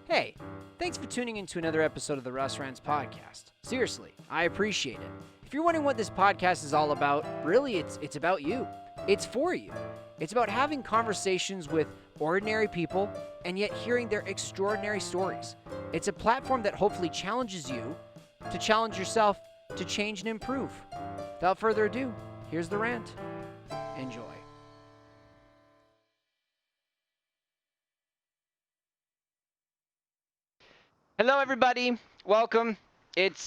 Hey, thanks for tuning in to another episode of the Restaurants Podcast. Seriously, I appreciate it. If you're wondering what this podcast is all about, really it's about you. It's for you. It's about having conversations with ordinary people and yet hearing their extraordinary stories. It's a platform that hopefully challenges you to challenge yourself to change and improve. Without further ado, here's the rant. Enjoy. Hello, everybody. Welcome. It's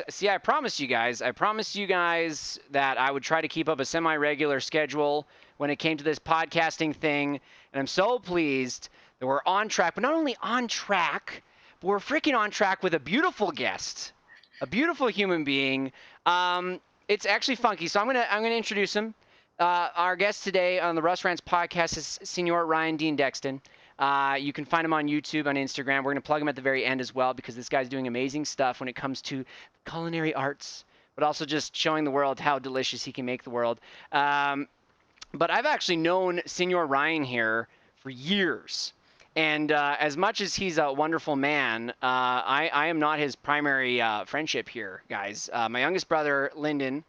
see. I promised you guys. I promised you guys that I would try to keep up a semi-regular schedule when it came to this podcasting thing, and I'm so pleased that we're on track. But not only on track, but we're freaking on track with a beautiful guest, a beautiful human being. It's actually funky. So I'm gonna introduce him. Our guest today on the Restaurants Podcast is Senor Ryan Dean Dexton. You can find him on YouTube, on Instagram. We're going to plug him at the very end as well because this guy's doing amazing stuff when it comes to culinary arts, but also just showing the world how delicious he can make the world. But I've actually known Senor Ryan here for years. And as much as he's a wonderful man, I am not his primary friendship here, guys. My youngest brother, Lyndon,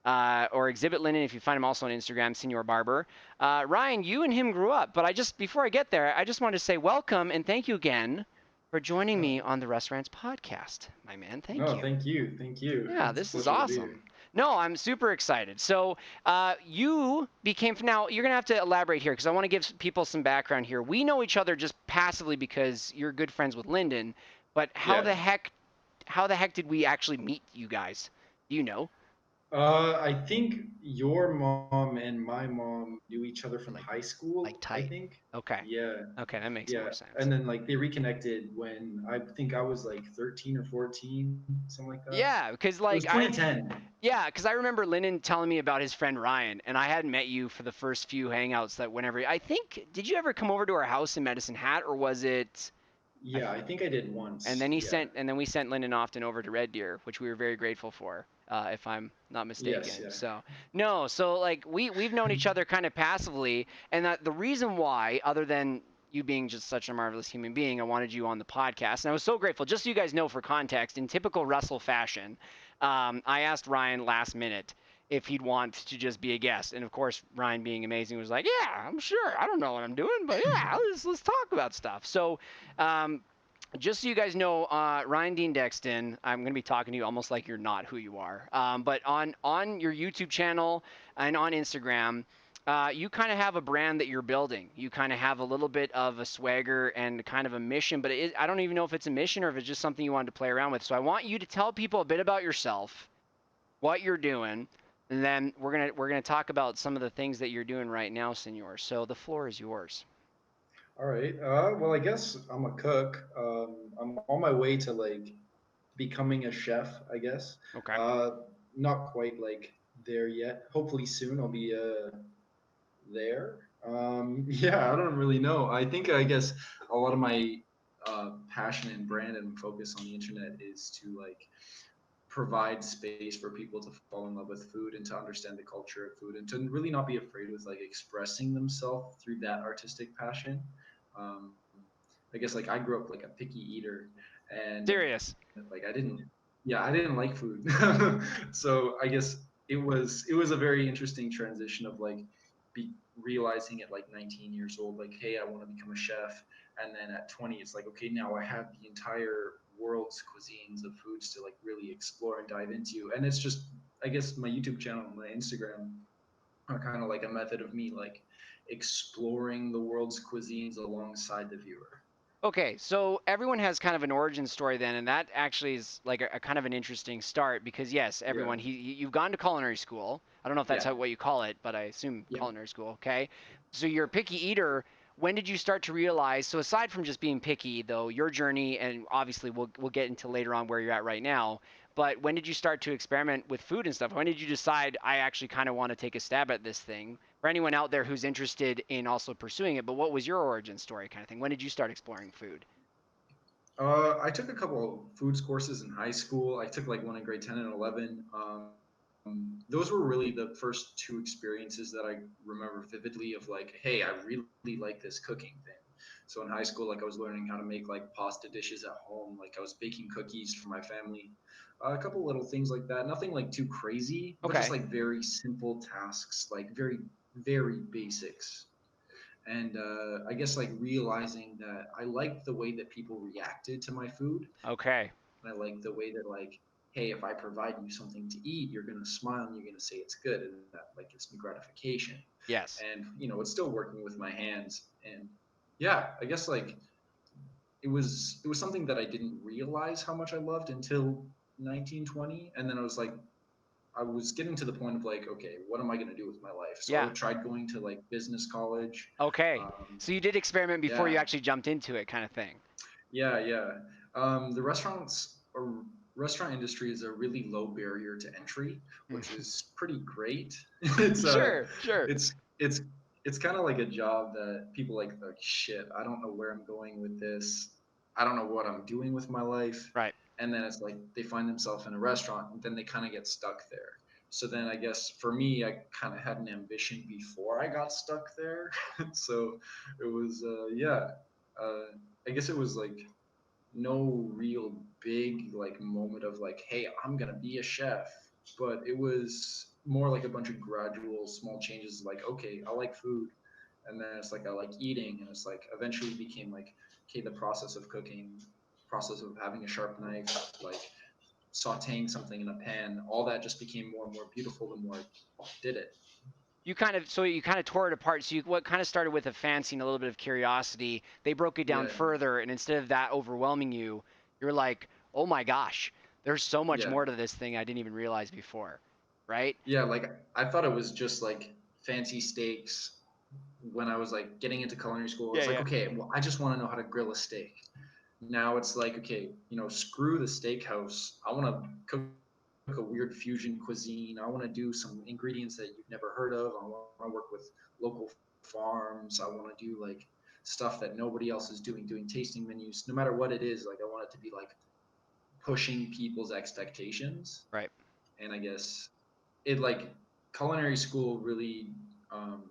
or Exhibit Lyndon, if you find him also on Instagram, Senor Barber. Ryan, you and him grew up, but before I get there, I just want to say welcome and thank you again for joining me Oh, on the Restaurants Podcast, my man. Thank no, you. thank you. Thank you. Yeah, It's a this is pleasure to be awesome. here. No, I'm super excited. So, you became now. You're gonna have to elaborate here because I want to give people some background here. We know each other just passively because you're good friends with Lyndon, but Yeah. how the heck did we actually meet you guys? Do you know? I think your mom and my mom knew each other from Like, high like school, I tight. think. Okay. Yeah. Okay, that makes more Yeah. sense. And then like they reconnected when I think I was like 13 or 14, something like that. Yeah, because It was 2010. yeah, because I remember Lyndon telling me about his friend Ryan, and I hadn't met you for the first few hangouts that whenever I think did you ever come over to our house in Medicine Hat or was it I Yeah, I think I did once. Yeah. and then we sent Lyndon often over to Red Deer, which we were very grateful for, if I'm not Yes, mistaken. yeah. So no, so like we've known each other kind of passively, and that the reason why, other than you being just such a marvelous human being, I wanted you on the podcast, and I was so grateful. Just so you guys know, for context, in typical Russell fashion, I asked Ryan last minute if he'd want to just be a guest, and of course, Ryan, being amazing, was like, "Yeah, I'm sure. I don't know what I'm doing, but yeah, let's talk about stuff." So. Um, just so you guys know, Ryan Dean Dexton, I'm going to be talking to you almost like you're not who you are. But on your YouTube channel and on Instagram, you kind of have a brand that you're building. You kind of have a little bit of a swagger and kind of a mission, but I don't even know if it's a mission or if it's just something you wanted to play around with. So I want you to tell people a bit about yourself, what you're doing, and then we're gonna talk about some of the things that you're doing right now, Senor. So the floor is yours. All right. Well, I guess I'm a cook. I'm on my way to like becoming a chef, I guess. Okay. Uh, Not quite like there yet. Hopefully soon I'll be there. Yeah, I don't really know. I guess a lot of my passion and brand and focus on the internet is to like provide space for people to fall in love with food and to understand the culture of food and to really not be afraid with like expressing themselves through that artistic passion. Um, I guess like I grew up like a picky eater and Serious. like I didn't like food. So I guess it was a very interesting transition of like be realizing at like 19 years old like hey, I want to become a chef, and then at 20 it's like okay, now I have the entire world's cuisines of foods to like really explore and dive into. And it's just, I guess my YouTube channel and my Instagram are kind of like a method of me like exploring the world's cuisines alongside the viewer. Okay, so everyone has kind of an origin story then, and that actually is like a kind of an interesting start because yes, Yeah. everyone you've gone to culinary school. I don't know if that's Yeah. how what you call it, but I assume Yeah. culinary school. Okay, so you're a picky eater. When did you start to realize? So aside from just being picky, though, your journey, and obviously we'll get into later on where you're at right now. But when did you start to experiment with food and stuff? When did you decide I actually kind of want to take a stab at this thing? For anyone out there who's interested in also pursuing it, but what was your origin story kind of thing? When did you start exploring food? I took a couple foods courses in high school. I took like one in grade 10 and 11. Those were really the first two experiences that I remember vividly of like, hey, I really like this cooking thing. So in high school, like I was learning how to make like pasta dishes at home. Like I was baking cookies for my family, a couple little things like that. Nothing like too crazy, but just Okay. like very simple tasks, like very basics. And I guess like realizing that I liked the way that people reacted to my food, Okay. and I like the way that like, hey, if I provide you something to eat, you're gonna smile and you're gonna say it's good, and that like gives me gratification. Yes. And it's still working with my hands. And yeah, I guess like it was something that I didn't realize how much I loved until 1920, and then I was like, I was getting to the point of like, okay, what am I gonna do with my life? So I Yeah. tried going to like business college. Okay. Um, So you did experiment before you yeah, actually jumped into it, kind of thing. yeah. The restaurant industry is a really low barrier to entry, which is pretty great. it's uh, Sure. Sure. it's it's it's kind of like a job that people like shit. I don't know where I'm going with this. I don't know what I'm doing with my life. Right. And then it's like they find themselves in a restaurant, and then they kind of get stuck there. So then I guess for me, I kind of had an ambition before I got stuck there. So it was yeah. Uh, I guess it was like no real big like moment of like, hey, I'm gonna be a chef, but it was more like a bunch of gradual small changes. Like, okay, I like food, and then it's like I like eating, and it's like eventually became like, okay, the process of cooking, process of having a sharp knife, like sautéing something in a pan, all that just became more and more beautiful the more I did it. You kind of tore it apart. So what kind of started with a fancy and a little bit of curiosity, they broke it down Yeah, further, and instead of that overwhelming you, you're like, oh my gosh, there's so much yeah. more to this thing I didn't even realize before, right? Yeah, like I thought it was just like fancy steaks when I was like getting into culinary school. Yeah, It's like, yeah. okay, well, I just want to know how to grill a steak. Now it's like, okay, screw the steakhouse. I want to cook a weird fusion cuisine. I want to do some ingredients that you've never heard of. I want to work with local farms. I want to do like stuff that nobody else is doing tasting menus. No matter what it is, like I want it to be like pushing people's expectations. Right. And I guess it like culinary school really um,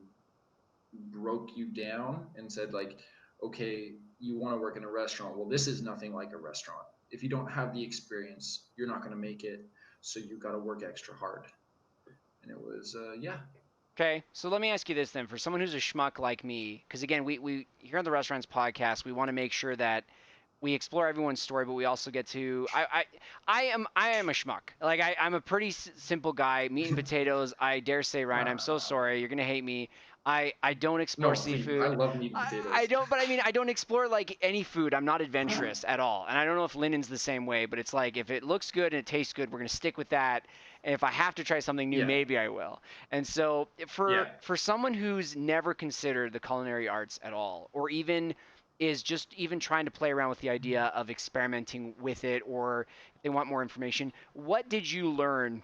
broke you down and said like, okay, you want to work in a restaurant. Well, this is nothing like a restaurant. If you don't have the experience, you're not going to make it. So you got to work extra hard. And it was yeah, Okay, so let me ask you this then. For someone who's a schmuck like me, because again, we here on the Restaurants Podcast, we want to make sure that we explore everyone's story, but we also get to I am a schmuck. Like I'm a pretty simple guy, meat and potatoes. I dare say, Ryan, I'm so uh, sorry. You're gonna hate me. I don't explore no, please, I seafood. love meat and I potatoes. don't, but I mean, I don't explore like any food. I'm not adventurous at all. And I don't know if linen's the same way, but it's like if it looks good and it tastes good, we're gonna stick with that. And if I have to try something new, Yeah, maybe I will. And so yeah, for someone who's never considered the culinary arts at all, or even is just even trying to play around with the idea of experimenting with it, or if they want more information, what did you learn?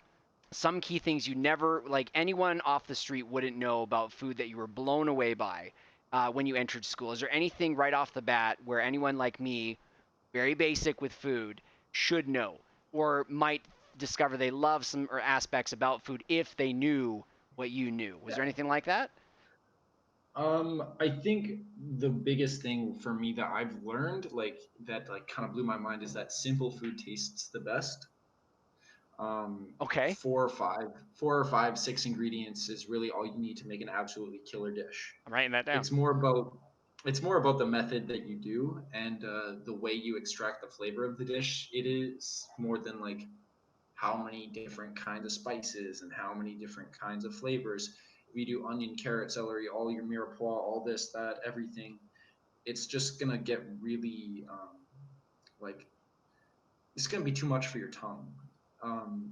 Some key things you never, like anyone off the street wouldn't know about food that you were blown away by when you entered school. Is there anything right off the bat where anyone like me, very basic with food, should know or might discover they love some or aspects about food if they knew what you knew? Was yeah. there anything like that? I think the biggest thing for me that I've learned, like that, like kind of blew my mind, is that simple food tastes the best. um, Okay, four or five, six ingredients is really all you need to make an absolutely killer dish. I'm writing that down. It's more about it's more about the method that you do and the way you extract the flavor of the dish. It is more than like how many different kinds of spices and how many different kinds of flavors. If you do onion, carrot, celery, all your mirepoix, all this, that, everything, it's just gonna get really like it's going to be too much for your tongue.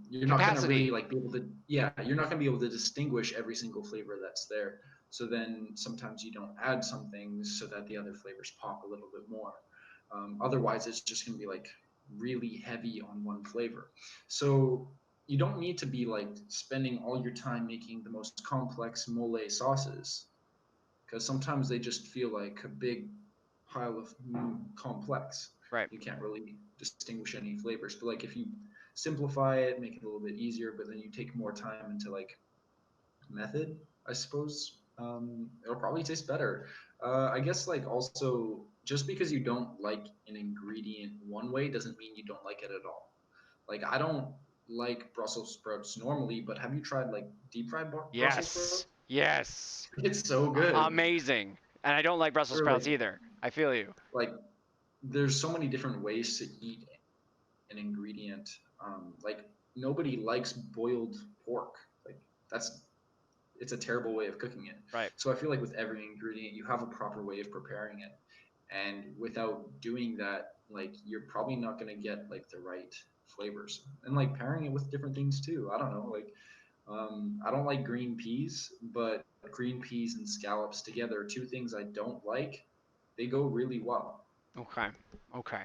You're not going to really Capacity. like be able to, yeah, you're not going to be able to distinguish every single flavor that's there. So then sometimes you don't add some things so that the other flavors pop a little bit more. Otherwise, it's just going to be like really heavy on one flavor. So you don't need to be like spending all your time making the most complex mole sauces because sometimes they just feel like a big pile of complex. Right. You can't really distinguish any flavors. But like if you simplify it, make it a little bit easier, but then you take more time into like method, I suppose. it'll probably taste better. I guess like also just because you don't like an ingredient one way doesn't mean you don't like it at all. Like I don't like Brussels sprouts normally, but have you tried like deep fried Brussels sprouts? Yes. Yes. It's so good. Amazing. And I don't like Brussels Or sprouts either. I feel you. like there's so many different ways to eat an ingredient. Like nobody likes boiled pork. Like that's it's a terrible way of cooking it. Right. So I feel like with every ingredient, you have a proper way of preparing it, and without doing that, like you're probably not gonna get like the right flavors. And like pairing it with different things too. I don't know. Like I don't like green peas, but green peas and scallops together, two things I don't like, they go really well. Okay. Okay.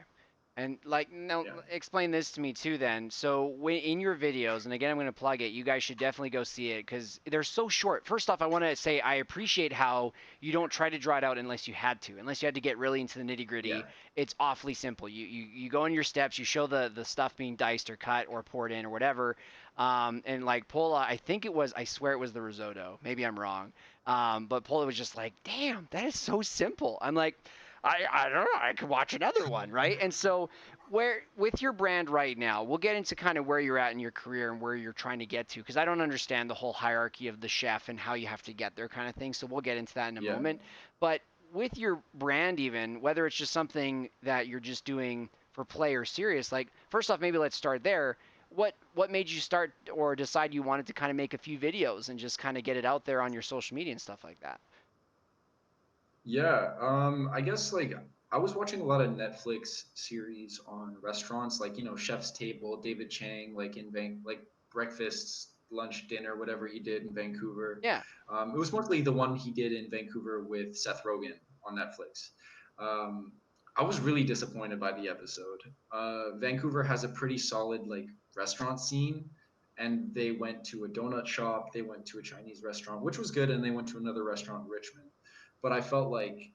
And like, now Yeah. explain this to me too then. So when in your videos, and again, I'm going to plug it, you guys should definitely go see it because they're so short. First off, I want to say I appreciate how you don't try to draw it out unless you had to, unless you had to get really into the nitty Yeah. gritty. It's awfully simple. You go in your steps, you show the stuff being diced or cut or poured in or whatever. And like Paula, I think it was, I swear it was the risotto. Maybe I'm wrong. But Paula was just like, damn, that is so simple. I'm like, I don't know. I could watch another one, right? And so, where with your brand right now, we'll get into kind of where you're at in your career and where you're trying to get to, because I don't understand the whole hierarchy of the chef and how you have to get there kind of thing. So we'll get into that in a Yeah. moment. But with your brand, even whether it's just something that you're just doing for play or serious, like first off, maybe let's start there. What made you start or decide you wanted to kind of make a few videos and just kind of get it out there on your social media and stuff like that? Yeah, I guess like I was watching a lot of Netflix series on restaurants, like Chef's Table, David Chang, like like breakfast, lunch, dinner, whatever he did in Vancouver. Yeah. It was mostly the one he did in Vancouver with Seth Rogen on Netflix. Um, I was really disappointed by the episode. Vancouver has a pretty solid like restaurant scene, and they went to a donut shop, they went to a Chinese restaurant, which was good, and they went to another restaurant in Richmond, but I felt like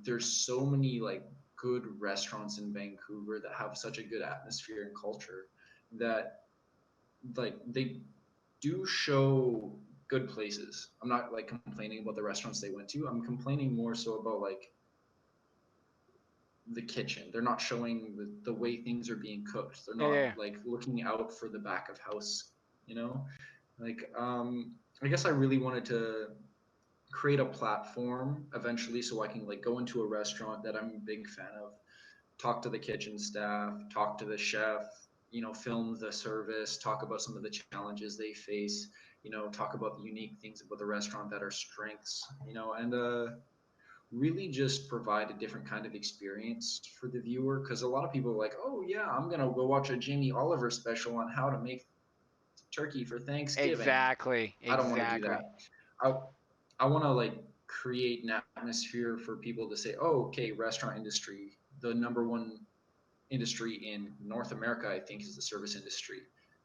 there's so many like good restaurants in Vancouver that have such a good atmosphere and culture that like they do show good places. I'm not like complaining about the restaurants they went to. I'm complaining more so about like the kitchen. They're not showing the way things are being cooked. They're Yeah. Yeah. not Yeah. like looking out for the back of house, you know? Like I guess I really wanted to create a platform eventually so I can like go into a restaurant that I'm a big fan of, talk to the kitchen staff, talk to the chef, film the service, talk about some of the challenges they face, talk about the unique things about the restaurant that are strengths, and really just provide a different kind of experience for the viewer, because a lot of people are like, oh yeah, I'm gonna go watch a Jamie Oliver special on how to make turkey for Thanksgiving. Exactly. I don't want to do that. Exactly. I I want to like create an atmosphere for people to say, "Oh, okay, restaurant industry, the number one industry in North America, I think, is the service industry.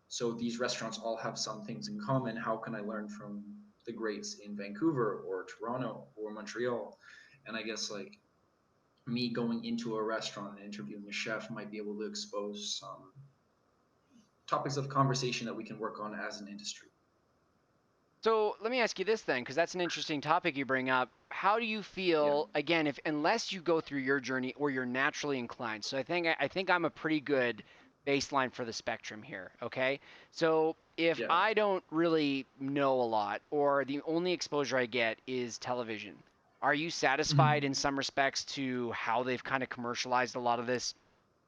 So these restaurants all have some things in common. How can I learn from the greats in Vancouver or Toronto or Montreal?" And I guess like me going into a restaurant and interviewing a chef might be able to expose some topics of conversation that we can work on as an industry. So let me ask you this then, because that's an interesting topic you bring up. How do you Yeah. feel again if unless you go through your journey or you're naturally inclined? So I think I'm a pretty good baseline for the spectrum here. Okay, so if Yeah. I don't really know a lot or the only exposure I get is television, are you satisfied Mhm. in some respects to how they've kind of commercialized a lot of this?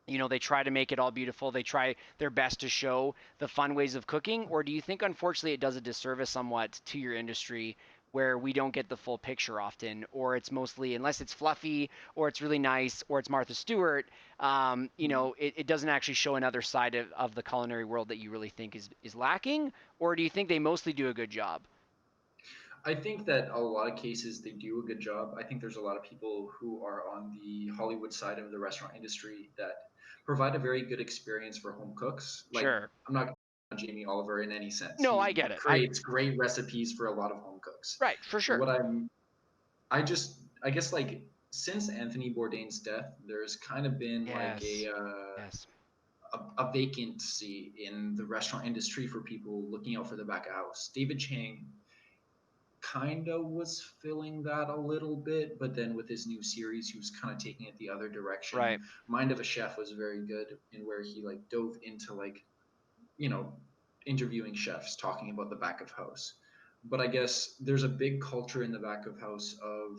They try to make it all beautiful. They try their best to show the fun ways of cooking, or do you think unfortunately it does a disservice somewhat to your industry where we don't get the full picture often, or it's mostly unless it's fluffy or it's really nice or it's Martha Stewart, it doesn't actually show another side of the culinary world that you really think is lacking, or do you think they mostly do a good job? I think that a lot of cases they do a good job. I think there's a lot of people who are on the Hollywood side of the restaurant industry that provide a very good experience for home cooks. Like Sure. I'm not on Jamie Oliver in any sense. No, I He get it. I creates great recipes for a lot of home cooks. Right, for sure. What I guess like since Anthony Bourdain's death, there's kind of been like Yes. Yes. a vacancy in the restaurant industry for people looking out for the back of house. David Chang kind of was filling that a little bit, but then with his new series, he was kind of taking it the other direction. Right. Mind of a Chef was very good in where he like dove into like, you know, interviewing chefs, talking about the back of house. But I guess there's a big culture in the back of house of,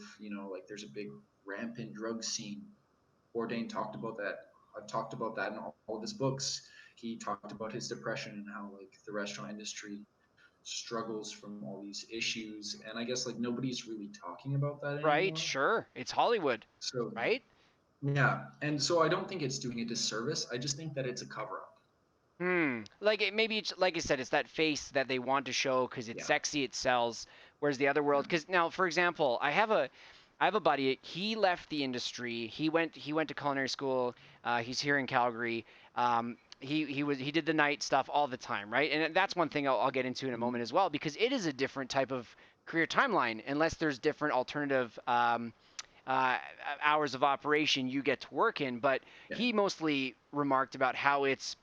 like there's a big rampant drug scene. Bourdain talked about that. I've talked about that in all of his books. He talked about his depression and how like the restaurant industry struggles from all these issues, and I guess like nobody's really talking about that Right. anymore. Sure. It's Hollywood, So right? yeah, and so I don't think it's doing a disservice. I just think that it's a cover up. Like maybe it's like I said, it's that face that they want to show because it's Yeah. sexy, it sells. Whereas the other world, because now, for example, I have a buddy. He left the industry. He went to culinary school. He's here in Calgary. He did the night stuff all the time, right? And that's one thing I'll get into in a Mhm. moment as well, because it is a different type of career timeline, unless there's different alternative uh, hours of operation you get to work in. But Yeah. he mostly remarked about how it's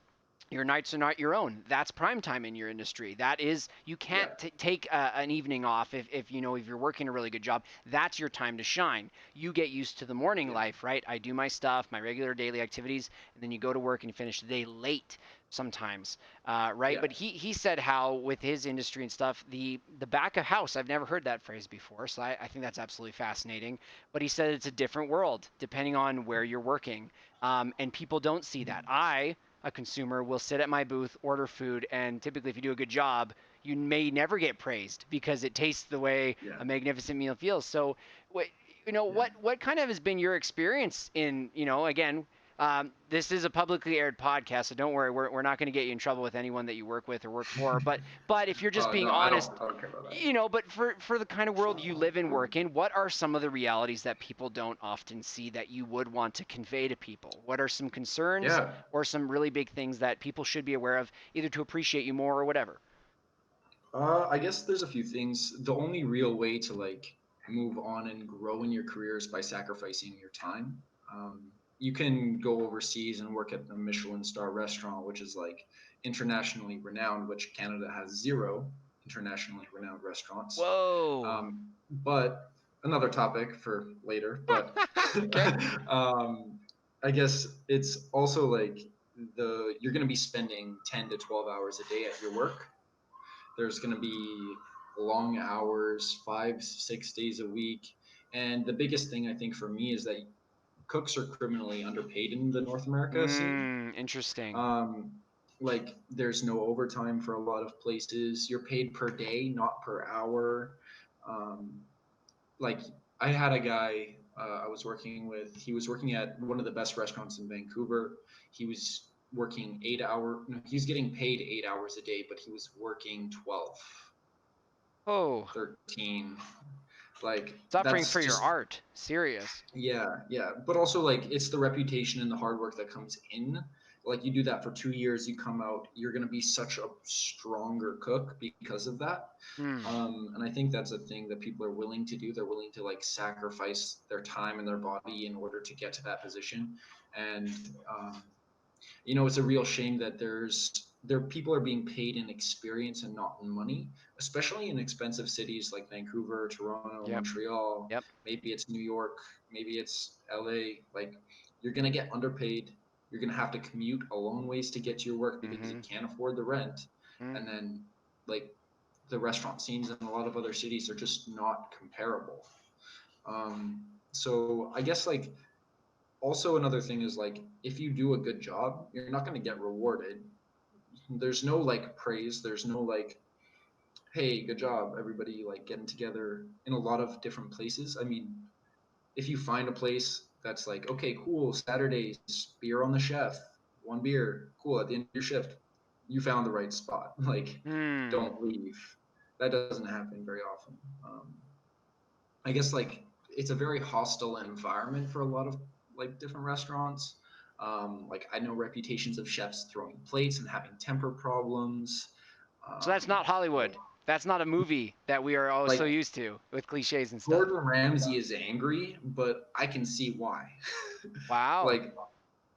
your nights are not your own. That's prime time in your industry. That is, you can't Yeah. take an evening off if you're working a really good job. That's your time to shine. You get used to the morning Yeah. life, right? I do my stuff, my regular daily activities, and then you go to work and you finish the day late sometimes, right? Yeah. But he said how with his industry and stuff, the back of house. I've never heard that phrase before, so I think that's absolutely fascinating. But he said it's a different world depending on where you're working, and people don't see that. Mhm. A consumer will sit at my booth, order food, and typically, if you do a good job, you may never get praised because it tastes the way Yeah. a magnificent meal feels. So, what Yeah. what kind of has been your experience in again? This is a publicly aired podcast, so don't worry, we're not going to get you in trouble with anyone that you work with or work for. But if you're just being No, honest, I don't care about that. but for the kind of world you live and work in, what are some of the realities that people don't often see that you would want to convey to people? What are some concerns Yeah. or some really big things that people should be aware of, either to appreciate you more or whatever? I guess there's a few things. The only real way to like move on and grow in your career is by sacrificing your time. You can go overseas and work at a Michelin star restaurant, which is like internationally renowned, which Canada has zero internationally renowned restaurants. Whoa. But another topic for later. But Okay. I guess it's also like you're going to be spending 10 to 12 hours a day at your work. There's going to be long hours, 5, 6 days a week. And the biggest thing I think for me is that cooks are criminally underpaid in the North America scene. Interesting. Um, like there's no overtime for a lot of places. You're paid per day, not per hour. Um, like I had a guy I was working with. He was working at one of the best restaurants in Vancouver. He was working 8 hour. No, he's getting paid 8 hours a day, but he was working 12, Oh, 13. Like suffering that's for your just art. Serious. yeah, yeah. But also like it's the reputation and the hard work that comes in. Like you do that for 2 years, you come out, you're gonna be such a stronger cook because of that. Hmm. And I think that's a thing that people are willing to do. They're willing to like sacrifice their time and their body in order to get to that position. And um, it's a real shame that there people are being paid in experience and not in money, especially in expensive cities like Vancouver, Toronto, Yep. Montreal. Yep. Maybe it's New York, maybe it's LA. Like you're gonna get underpaid. You're gonna have to commute a long ways to get to your work because you Mm-hmm. can't afford the rent. Mm. And then like the restaurant scenes in a lot of other cities are just not comparable. So I guess like also another thing is like if you do a good job, you're not going to get rewarded. There's no like praise. There's no like, hey, good job, everybody like getting together in a lot of different places. I mean, if you find a place that's like, okay, cool, Saturdays, beer on the chef, one beer, cool, at the end of your shift, you found the right spot. Like, Hmm. don't leave. That doesn't happen very often. I guess like it's a very hostile environment for a lot of like different restaurants. Like I know reputations of chefs throwing plates and having temper problems. So that's not Like Hollywood. That's not a movie that we are all so like used to with cliches and stuff. Gordon Ramsay is angry, but I can see why. Wow. Like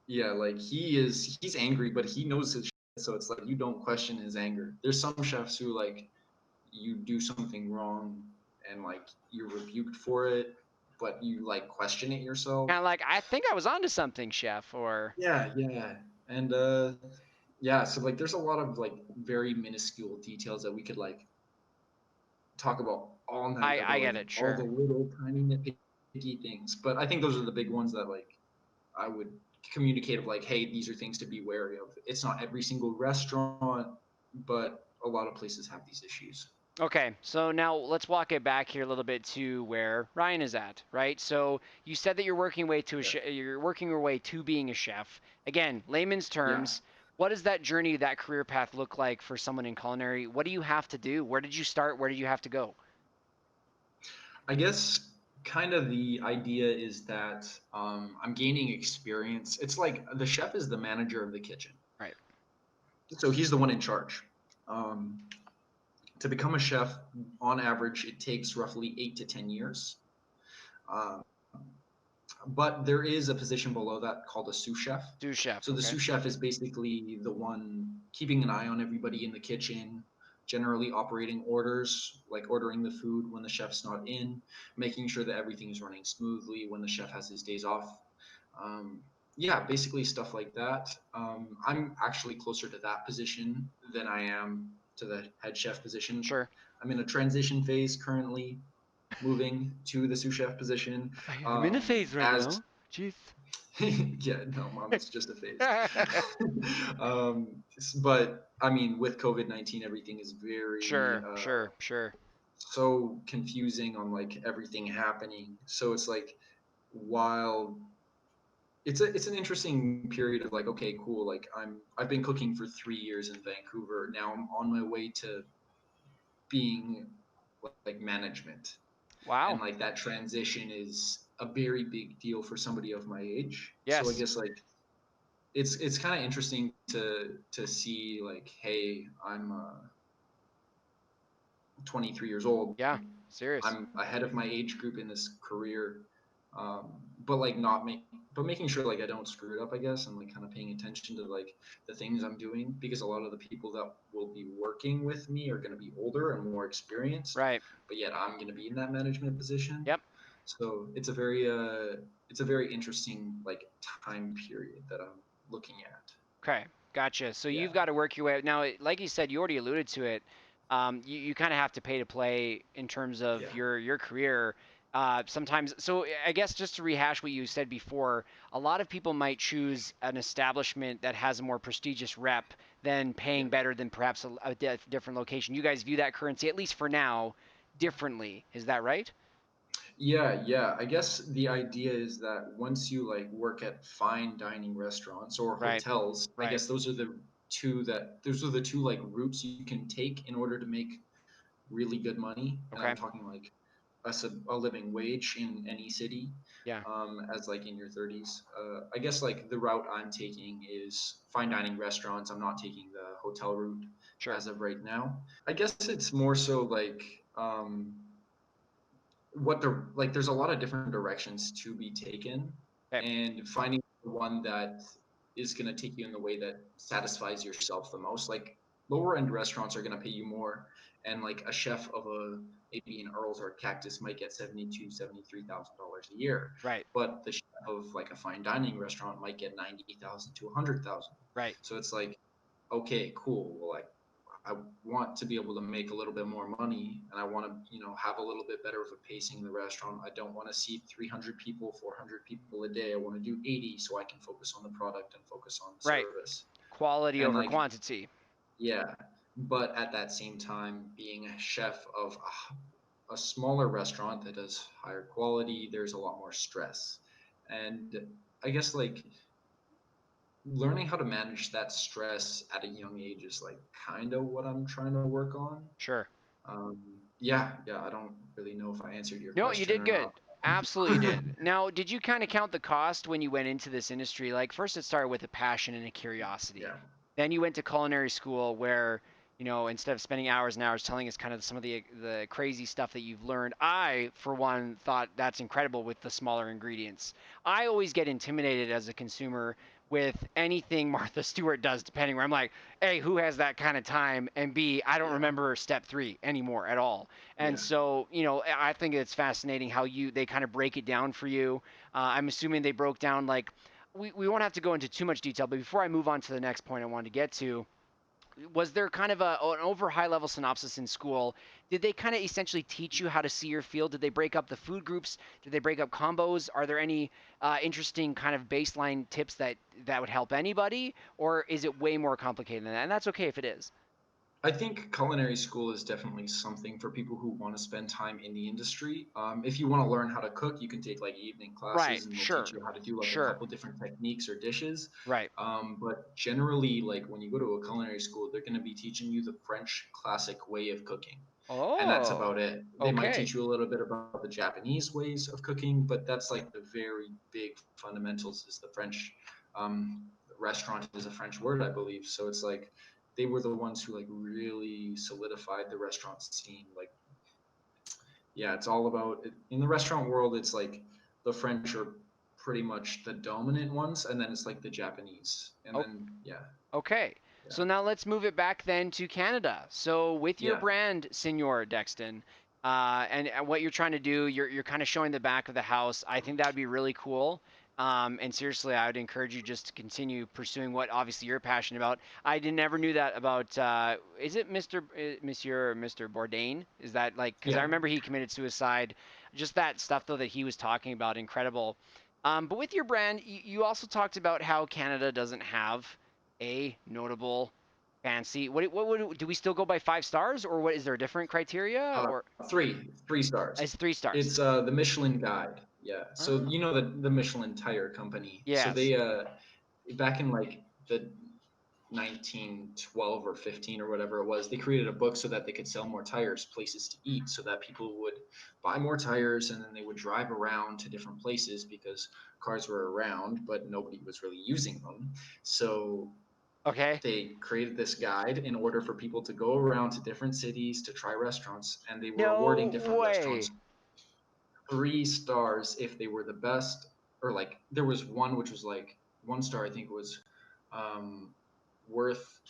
yeah, like he's angry, but he knows his shit, so it's like you don't question his anger. There's some chefs who like you do something wrong and like you're rebuked for it, but you like question it yourself. Kind of like, I think I was onto something, chef, or Yeah. And yeah, so like there's a lot of like very minuscule details that we could like talk about all night I about get like it, all the sure. little tiny nitpicky things. But I think those are the big ones that like I would communicate of like, hey, these are things to be wary of. It's not every single restaurant, but a lot of places have these issues. Okay, so now let's walk it back here a little bit to where Ryan is at, right? So you said that you're working way to Yeah. you're working your way to being a chef. Again, layman's Yeah. terms, what does that journey, that career path look like for someone in culinary? What do you have to do? Where did you start? Where did you have to go? I guess kind of the idea is that I'm gaining experience. It's like the chef is the manager of the kitchen. Right. So he's the one in charge. Um, to become a chef, on average, it takes roughly 8 to 10 years. Um, but there is a position below that called a sous chef. Sous chef, So the okay. sous chef is basically the one keeping an eye on everybody in the kitchen, generally operating orders, like ordering the food when the chef's not in, making sure that everything is running smoothly when the chef has his days off. Um, yeah, basically stuff like that. I'm actually closer to that position than I am to the head chef position. Sure. I'm in a transition phase currently, moving to the sous chef position. I'm in a phase right As now. Jeez. yeah, no, mom, it's just a phase. But I mean, with COVID-19, everything is very Sure. so confusing on like everything happening. So it's like while it's an interesting period of like, okay, cool, like I've been cooking for 3 years in Vancouver. Now I'm on my way to being like management, and Wow. like that transition is a very big deal for somebody of my age. So I Yes. guess like it's kind of interesting to see like, hey, I'm 23 years old. Yeah. Serious. I'm ahead of my age group in this career, but like not make, but making sure like I don't screw it up, I guess, and like kind of paying attention to like the things I'm doing, because a lot of the people that will be working with me are going to be older and more experienced, Right. but yet I'm going to be in that management position. Yep. So it's a very interesting like time period that I'm looking at. Okay, gotcha. So Yeah, you've got to work your way now. Like you said, you already alluded to it. You kind of have to pay to play in terms of yeah, your career. Sometimes, so I guess just to rehash what you said before, a lot of people might choose an establishment that has a more prestigious rep than yeah. paying better than perhaps a different location. You guys view that currency, at least for now, differently. Is that right? Yeah. I guess the idea is that once you like work at fine dining restaurants or Right. hotels, I Right. guess those are the two like routes you can take in order to make really good money. And I'm Okay. talking like a living wage in any city, Yeah. as like in your 30s. I guess like the route I'm taking is fine dining restaurants. I'm not taking the hotel route Sure. as of right now. I guess it's more so like what the like there's a lot of different directions to be taken, Okay. and finding the one that is going to take you in the way that satisfies yourself the most. Like lower end restaurants are going to pay you more, and like a chef of a maybe an Earl's or a Cactus might get $73,000 a year, Right. but the chef of like a fine dining restaurant might get 90,000 to 100,000. Right. So it's like, okay, cool, well, like I want to be able to make a little bit more money, and I want to, have a little bit better of a pacing in the restaurant. I don't want to seat 300 people, 400 people a day. I want to do 80 so I can focus on the product and focus on Right. service. Quality And over like, quantity. yeah, but at that same time, being a chef of a smaller restaurant that does higher quality, there's a lot more stress. And I guess like learning how to manage that stress at a young age is like kind of what I'm trying to work on. Sure. Um, yeah. I don't really know if I answered your No, you question did or good. not. Absolutely did. Now, did you kind of count the cost when you went into this industry? Like, first it started with a passion and a curiosity. Yeah, Then you went to culinary school where, instead of spending hours and hours telling us kind of some of the crazy stuff that you've learned, I, for one, thought that's incredible with the smaller ingredients. I always get intimidated as a consumer with anything Martha Stewart does, depending where I'm like, A, who has that kind of time? And B, I don't Yeah. remember step 3 anymore at all. And Yeah. so, I think it's fascinating how they kind of break it down for you. I'm assuming they broke down like, we won't have to go into too much detail, but before I move on to the next point I wanted to get to, was there kind of an over high level synopsis in school? Did they kind of essentially teach you how to see your field? Did they break up the food groups? Did they break up combos? Are there any interesting kind of baseline tips that would help anybody, or is it way more complicated than that? And that's okay if it is. I think culinary school is definitely something for people who want to spend time in the industry. If you want to learn how to cook, you can take like evening Right. classes and they'll teach Sure. you how to do like a Sure. couple different techniques or dishes. Right. But generally, like when you go to a culinary school, they're going to be teaching you the French classic way of cooking. And that's Oh. about it. They might Okay. teach you a little bit about the Japanese ways of cooking, but that's like the very big fundamentals is the French. Restaurant is a French word, I believe. So it's like they were the ones who like really solidified the restaurant scene. Like, yeah, it's all about in the restaurant world. It's like the French are pretty much the dominant ones, and then it's like the Japanese, and Oh, then yeah, okay. yeah, So now let's move it back then to Canada. So with your yeah. brand, Senor Dexton, and what you're trying to do, you're kind of showing the back of the house. I think that would be really cool. And seriously, I would encourage you just to continue pursuing what obviously you're passionate about. Never knew that about. Is it Mr. Bourdain? Is that like? Because I Yeah. remember he committed suicide. Just that stuff though that he was talking about, incredible. But with your brand, you also talked about how Canada doesn't have a notable fancy. What would do we still go by 5 stars, or what is there a different criteria, Uh, or three stars. it's 3 stars? It's the Michelin Guide. Yeah. So Oh, you know the Michelin tire company. So yes. they back in like the 1912 or 15 or whatever it was, they created a book so that they could sell more tires, places to eat, so that people would buy more tires and then they would drive around to different places because cars were around, but nobody was really using them. So Okay. they created this guide in order for people to go around to different cities to try restaurants, and they were awarding No different restaurants way. 3 stars if they were the best, or like there was one which was like 1 star, I think was um, worth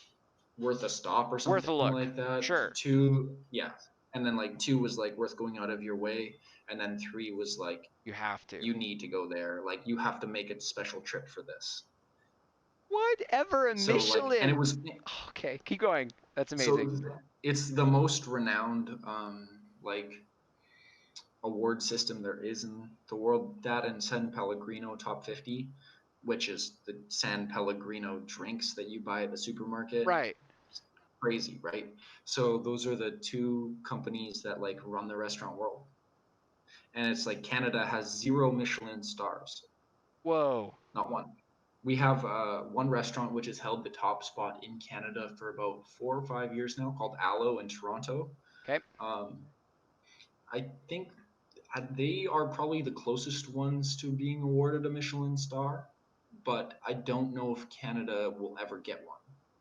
worth a stop or Worth something a look. like that. Sure. Two, yeah, and then like two was like worth going out of your way, and then three was like You have to. you need to go there, like you have to make a special trip for this. Whatever a So like, and it Michelin. was Okay, keep going. That's amazing. so it's the most renowned like award system there is in the world. That and San Pellegrino Top 50, which is the San Pellegrino drinks that you buy at the supermarket. Right. Crazy, right? So those are the two companies that like run the restaurant world. And it's like Canada has 0 Michelin stars, Whoa. not one. We have one restaurant which has held the top spot in Canada for about 4 or 5 years now, called Aloe in Toronto. Okay. Um, I think they are probably the closest ones to being awarded a Michelin star, but I don't know if Canada will ever get one.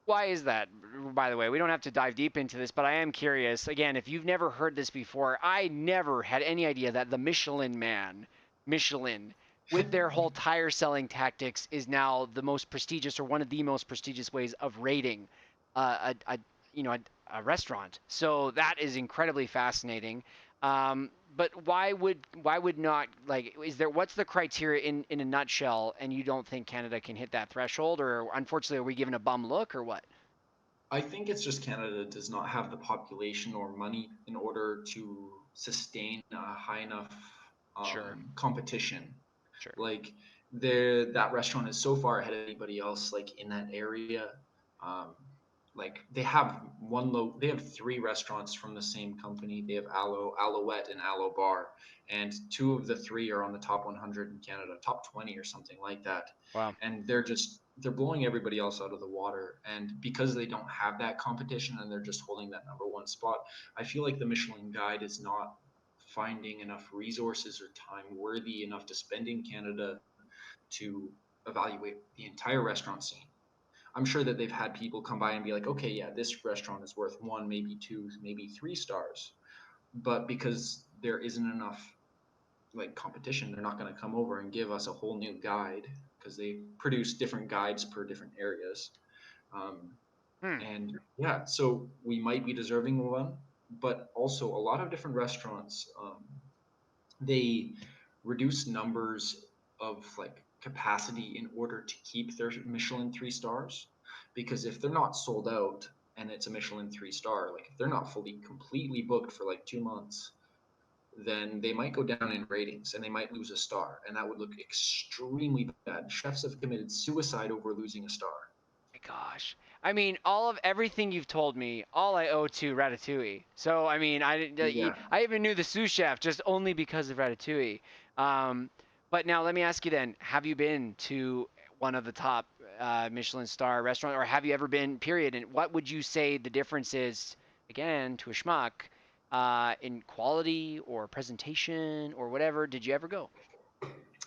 Why is that? By the way, we don't have to dive deep into this, but I am curious. Again, if you've never heard this before, I never had any idea that the Michelin man, Michelin, with their whole tire selling tactics, is now the most prestigious or one of the most prestigious ways of rating a you know a restaurant. So that is incredibly fascinating. But why would not like is there what's the criteria in a nutshell, and you don't think Canada can hit that threshold, or unfortunately are we given a bum look, or what? I think it's just Canada does not have the population or money in order to sustain a high enough Sure. competition. Sure. Like that restaurant is so far ahead of anybody else, like in that area. Um, like they have three restaurants from the same company. They have Alouette, and Aloe Bar, and two of the three are on the top 100 in Canada, top 20 or something like that. Wow. And they're blowing everybody else out of the water. And because they don't have that competition and they're just holding that number one spot, I feel like the Michelin Guide is not finding enough resources or time worthy enough to spend in Canada to evaluate the entire restaurant scene. I'm sure that they've had people come by and be like, okay, yeah, this restaurant is worth one, maybe two, maybe 3 stars. But because there isn't enough like competition, they're not going to come over and give us a whole new guide because they produce different guides per different areas. Um, Hmm. and yeah, so we might be deserving of one, but also a lot of different restaurants, they reduce numbers of like capacity in order to keep their Michelin 3 stars. Because if they're not sold out and it's a Michelin 3 star, like if they're not fully completely booked for like 2 months, then they might go down in ratings and they might lose a star. And that would look extremely bad. Chefs have committed suicide over losing a star. My gosh. I mean, all of everything you've told me, all I owe to Ratatouille. So, I mean, Yeah. I even knew the sous chef just only because of Ratatouille. Um, but now let me ask you then, have you been to one of the top Michelin star restaurants, or have you ever been, period? And what would you say the difference is, again, to a schmuck, in quality or presentation or whatever? Did you ever go?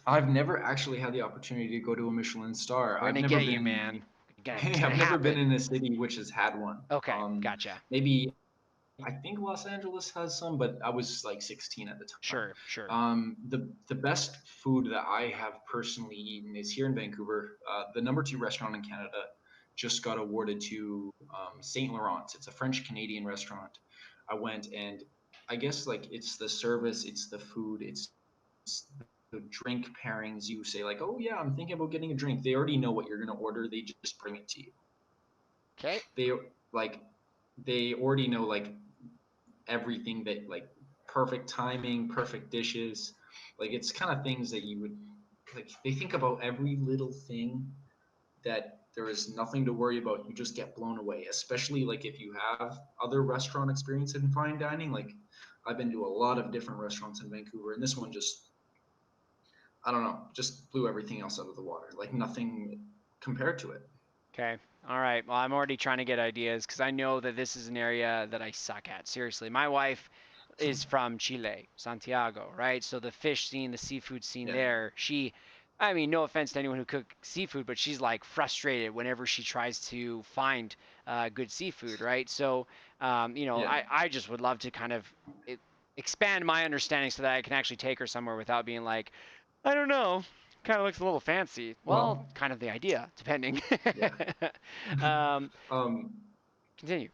I've never actually had the opportunity to go to a Michelin star. We're I've gonna never get you, been man. It's gonna I've never been happen. in a city which has had one. Okay, gotcha. Maybe I think Los Angeles has some, but I was like 16 at the time. Sure, sure. The best food that I have personally eaten is here in Vancouver. The number 2 restaurant in Canada just got awarded to Saint Laurent's. It's a French Canadian restaurant. I went, and I guess like it's the service, it's the food, it's the drink pairings. You say like, oh yeah, I'm thinking about getting a drink. They already know what you're gonna order. They just bring it to you. Okay. They like they already know like everything, that like perfect timing, perfect dishes. Like it's kind of things that you would like, they think about every little thing, that there is nothing to worry about. You just get blown away, especially like if you have other restaurant experience in fine dining. Like I've been to a lot of different restaurants in Vancouver, and this one just, I don't know, just blew everything else out of the water. Like nothing compared to it. Okay. All right. Well, I'm already trying to get ideas because I know that this is an area that I suck at. Seriously. My wife is from Chile, Santiago, right? So the fish scene, the seafood scene Yeah. there, I mean, no offense to anyone who cook seafood, but she's like frustrated whenever she tries to find good seafood, right? So, Yeah. I just would love to kind of e- expand my understanding so that I can actually take her somewhere without being like, I don't know. Kind of looks a little fancy. Well, Well, kind of the idea, depending. yeah. um, um, continue.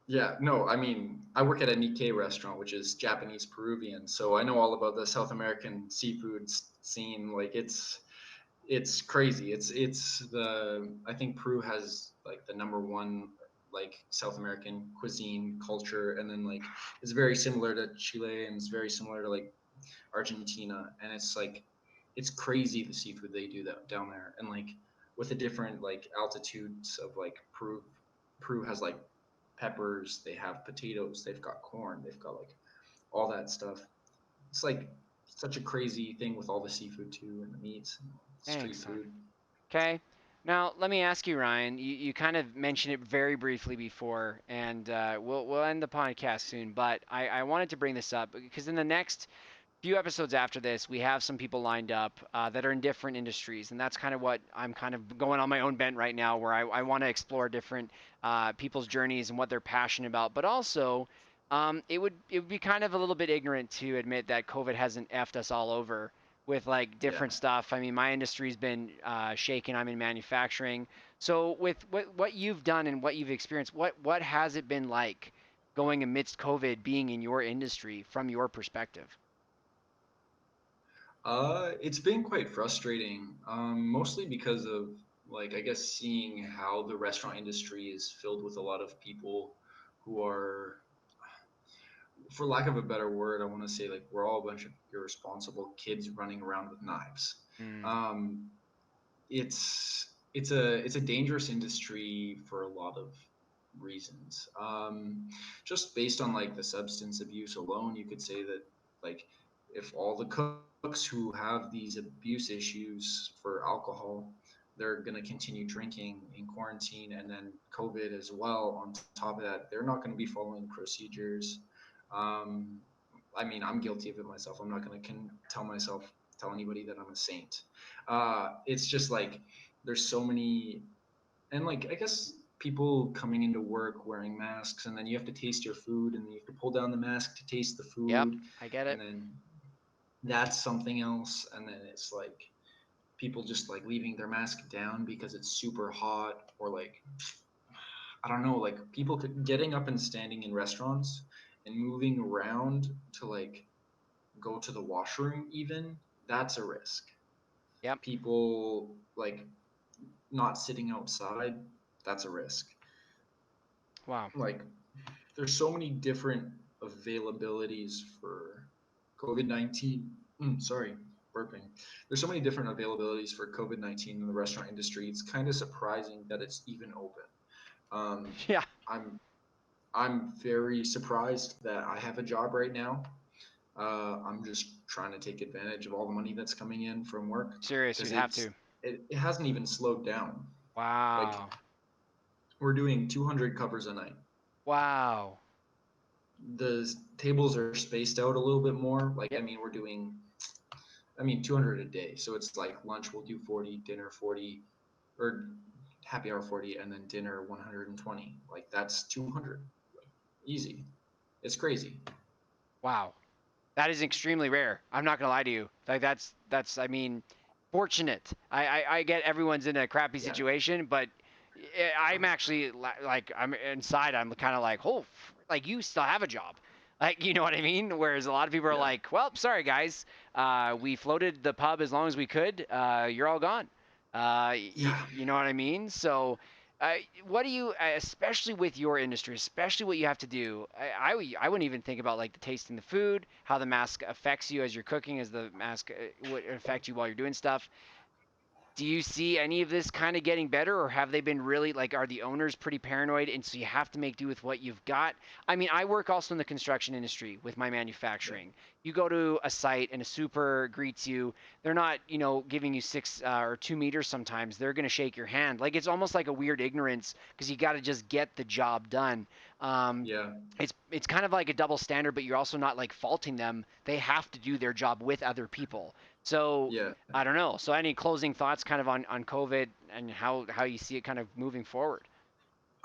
Yeah, no, I mean, I work at a Nikkei restaurant, which is Japanese Peruvian, so I know all about the South American seafood scene. Like it's crazy. It's the, I think Peru has like the number 1 like South American cuisine culture, and then like it's very similar to Chile, and it's very similar to like Argentina, and it's like it's crazy the seafood they do that down there, and like with the different like altitudes of like Peru. Peru has like peppers, they have potatoes, they've got corn, they've got like all that stuff. It's like such a crazy thing with all the seafood too, and the meats and Dang, street son. food. Okay. Now, let me ask you, Ryan. You kind of mentioned it very briefly before, and we'll end the podcast soon. But I wanted to bring this up because in the next few episodes after this, we have some people lined up that are in different industries, and that's kind of what I'm kind of going on my own bent right now, where I want to explore different people's journeys and what they're passionate about. But also, it would be kind of a little bit ignorant to admit that COVID hasn't effed us all over with like Yeah. different stuff. I mean, my industry's been shaken. I'm in manufacturing. So with what you've done and what you've experienced, what has it been like going amidst COVID, being in your industry from your perspective? It's been quite frustrating, mostly because of like I guess seeing how the restaurant industry is filled with a lot of people who are, for lack of a better word, I want to say like we're all a bunch of irresponsible kids running around with knives. Mm. Um, it's a dangerous industry for a lot of reasons. Just based on like the substance abuse alone, you could say that like if all the cooks who have these abuse issues for alcohol, they're going to continue drinking in quarantine, and then COVID as well on top of that, they're not going to be following procedures. um, I mean, I'm guilty of it myself. I'm not going to tell anybody that I'm a saint. It's just like there's so many, and like I guess people coming into work wearing masks, and then you have to taste your food, and then you have to pull down the mask to taste the Yep, food, I get and it. then that's something else, and then it's like people just like leaving their mask down because it's super hot, or like I don't know, like people getting up and standing in restaurants and moving around to like go to the washroom even, that's a risk. Yep. People like not sitting outside, that's a risk. Wow. Like there's so many different availabilities for COVID-19. Sorry, burping. There's so many different availabilities for COVID-19 in the restaurant industry. It's kind of surprising that it's even open. Um, Yeah. I'm I'm very surprised that I have a job right now. I'm just trying to take advantage of all the money that's coming in from work Serious. because You'd have to. it hasn't even slowed down. Like Wow. we're doing 200 covers a night. Wow. The tables are spaced out a little bit more. Like Yep. we're doing, 200 a day. So it's like lunch we'll do 40, dinner 40, or happy hour 40, and then dinner 120. Like that's 200. Easy. It's crazy. Wow. That is extremely rare. I'm not gonna lie to you. Like that's I mean, fortunate. I get everyone's in a crappy Yeah. situation, but I'm actually like I'm inside. I'm kind of like, oh, like you still have a job. Like you know what I mean? Whereas a lot of people are Yeah. like, well, sorry guys, we floated the pub as long as we could. You're all gone. Yeah. You know what I mean? So uh, what do you, especially with your industry, especially what you have to do? I wouldn't even think about like the tasting the food, how the mask affects you as you're cooking, as the mask would affect you while you're doing stuff. Do you see any of this kind of getting better, or have they been really like, are the owners pretty paranoid and so you have to make do with what you've got? I mean, I work also in the construction industry with my Yeah. manufacturing. You go to a site and a super greets you. They're not, giving you 6 or 2 meters sometimes. They're going to shake your hand. Like it's almost like a weird ignorance because you got to just get the job done. Um, Yeah. it's kind of like a double standard, but you're also not like faulting them. They have to do their job with other people. So Yeah. I don't know. So any closing thoughts kind of on COVID and how you see it kind of moving forward?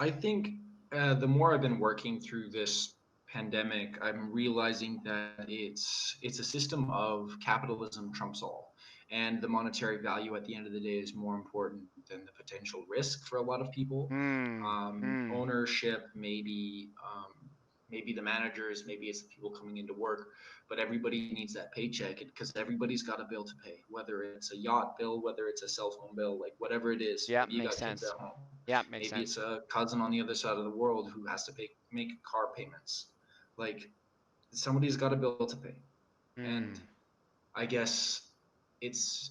I think the more I've been working through this pandemic, I'm realizing that it's a system of capitalism trumps all, and the monetary value at the end of the day is more important than the potential risk for a lot of people. Hmm. Hmm. Ownership, maybe the managers, maybe it's the people coming into work, but everybody needs that paycheck because everybody's got a bill to pay, whether it's a yacht bill, whether it's a cell phone bill, like whatever it is. Yeah, Maybe you makes got kids at sense. home. Yeah, makes Maybe it's sense. a cousin on the other side of the world who has to make car payments. Like somebody's got a bill to pay, and Hmm. I guess it's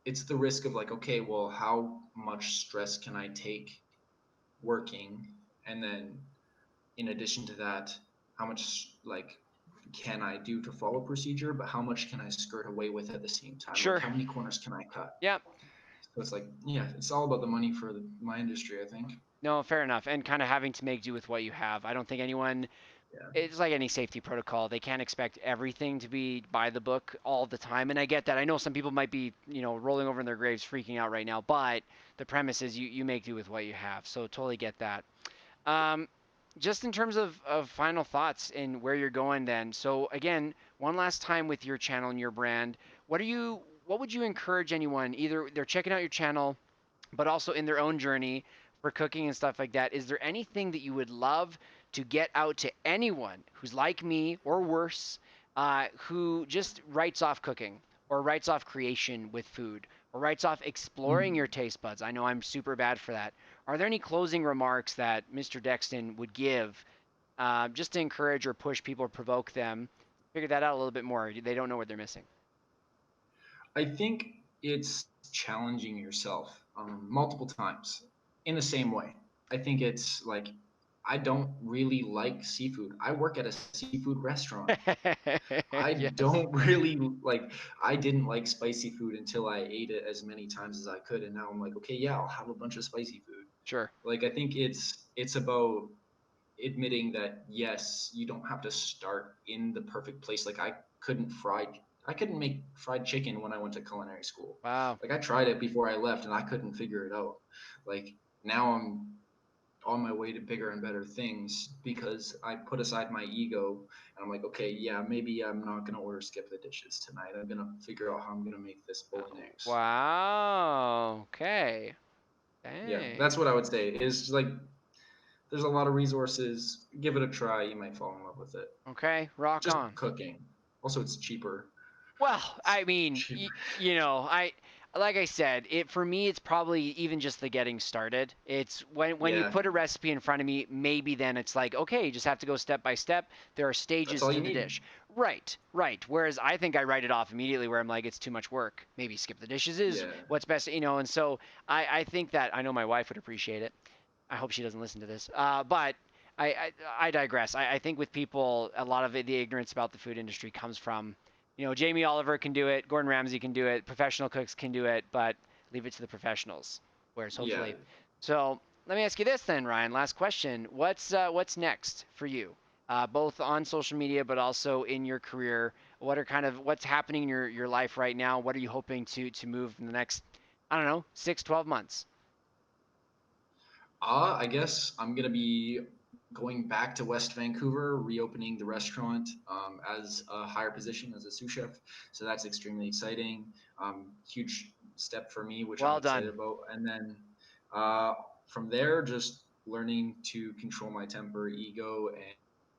it's the risk of like, okay, well, how much stress can I take working, and then in addition to that, how much like can I do to follow procedure, but how much can I skirt away with at the same time? Like Sure. how many corners can I cut? Yeah. So it's like, yeah, it's all about the money for my industry, I think. No, fair enough. And kind of having to make do with what you have. I don't think anyone, Yeah. it's like any safety protocol. They can't expect everything to be by the book all the time. And I get that. I know some people might be, rolling over in their graves freaking out right now, but the premise is you make do with what you have. So totally get that. Um, just in terms of final thoughts and where you're going then. So again, one last time with your channel and your brand, what would you encourage anyone, either they're checking out your channel, but also in their own journey for cooking and stuff like that? Is there anything that you would love to get out to anyone who's like me or worse, who just writes off cooking or writes off creation with food or writes off exploring your Mm. taste buds? I know I'm super bad for that. Are there any closing remarks that Mr. Dexton would give, just to encourage or push people or provoke them? Figure that out a little bit more. They don't know what they're missing. I think it's challenging yourself multiple times in the same way. I think it's like I don't really like seafood. I work at a seafood restaurant. I Yes, don't really like I didn't like spicy food until I ate it as many times as I could, and now I'm like, okay, yeah, I'll have a bunch of spicy food. sure. Like I think it's about admitting that yes, you don't have to start in the perfect place. Like I couldn't make fried chicken when I went to culinary school. Wow. Like I tried it before I left and I couldn't figure it out. Like now on my way to bigger and better things because I put aside my ego and I'm like, okay, yeah, maybe I'm not gonna order skip the dishes tonight. I'm gonna figure out how I'm gonna make this bolognese. Wow. Okay. Yeah, that's Dang. what I would say. Is like there's a lot of resources. Give it a try. You might fall in love with it. Okay. Rock Just on. cooking. Also, it's cheaper. Well, It's I mean, cheaper. like I said, it for me, it's probably even just the getting started. It's when you Yeah, put a recipe in front of me, maybe then it's like, okay, you just have to go step by step. There are that's stages all to you the need. dish. Right, right. Whereas I think I write it off immediately, where I'm like, it's too much work. Maybe skip the dishes is Yeah. what's best, And so I think that I know my wife would appreciate it. I hope she doesn't listen to this. But I digress. I think with people, a lot of the ignorance about the food industry comes from, Jamie Oliver can do it, Gordon Ramsay can do it, professional cooks can do it, but leave it to the professionals. Whereas Yeah. hopefully, so let me ask you this then, Ryan. Last question. What's next for you? Both on social media, but also in your career. What's happening in your life right now? What are you hoping to move in the next, I don't know, 6, 12 months? I guess I'm gonna be going back to West Vancouver, reopening the restaurant as a higher position as a sous chef. So that's extremely exciting. Huge step for me, which I'm Well excited done. about. And then uh, from there, just learning to control my temper, ego,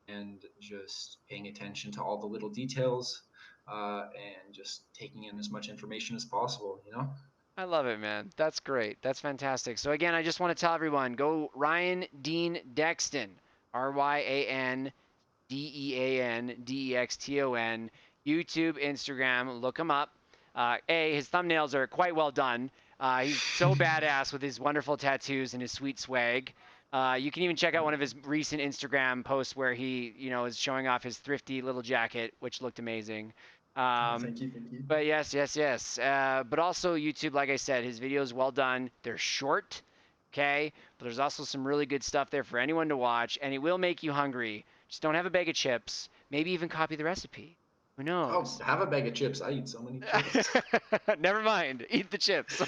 and just paying attention to all the little details and just taking in as much information as possible. I love it, man. That's great. That's fantastic. So again, I just want to tell everyone, go Ryan Dean Dexton, RyanDeanDexton, YouTube, Instagram. Look him up. His thumbnails are quite well done. He's so badass with his wonderful tattoos and his sweet swag. You can even check out one of his recent Instagram posts where he, is showing off his thrifty little jacket, which looked amazing. Oh, Um, thank you, thank you. but yes, yes, yes. But also YouTube, like I said, his videos well done. They're short, okay? But there's also some really good stuff there for anyone to watch, and it will make you hungry. Just don't have a bag of chips. Maybe even copy the recipe. Who Oh, knows? have a bag of chips. I eat so many chips. Never mind. Eat the chips.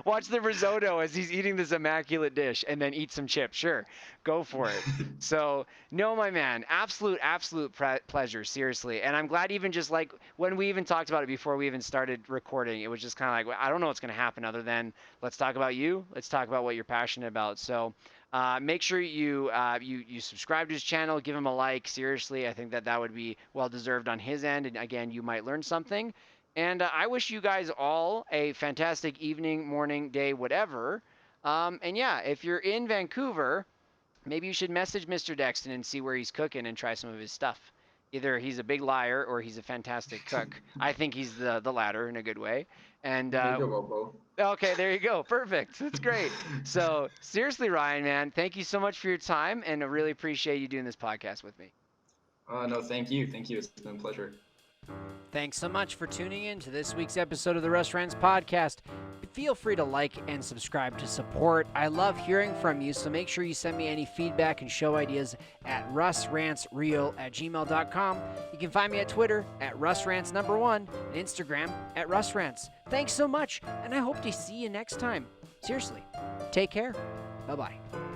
Watch the risotto as he's eating this immaculate dish, and then eat some chips. Sure, go for it. So no, my man, absolute pleasure. Seriously, and I'm glad even just like when we even talked about it before we even started recording, it was just kind of like well, I don't know what's gonna happen other than let's talk about you. Let's talk about what you're passionate about. So. Make sure you subscribe to his channel, give him a like. Seriously, I think that would be well deserved on his end, and again, you might learn something. And I wish you guys all a fantastic evening, morning, day, whatever. And yeah, if you're in Vancouver, maybe you should message Mr. Dexton and see where he's cooking and try some of his stuff. Either he's a big liar or he's a fantastic cook. I think he's the latter in a good way. And Maybe about both. okay, there you go. Perfect. That's great. So seriously, Ryan, man, thank you so much for your time, and I really appreciate you doing this podcast with me. No, thank you. Thank you. It's been a pleasure. Thanks so much for tuning in to this week's episode of the Russ Rants Podcast. Feel free to like and subscribe to support. I love hearing from you, so make sure you send me any feedback and show ideas at russrantsreal@gmail.com. You can find me at Twitter at russrants1 and Instagram at russrants. Thanks so much, and I hope to see you next time. Seriously, take care. Bye-bye.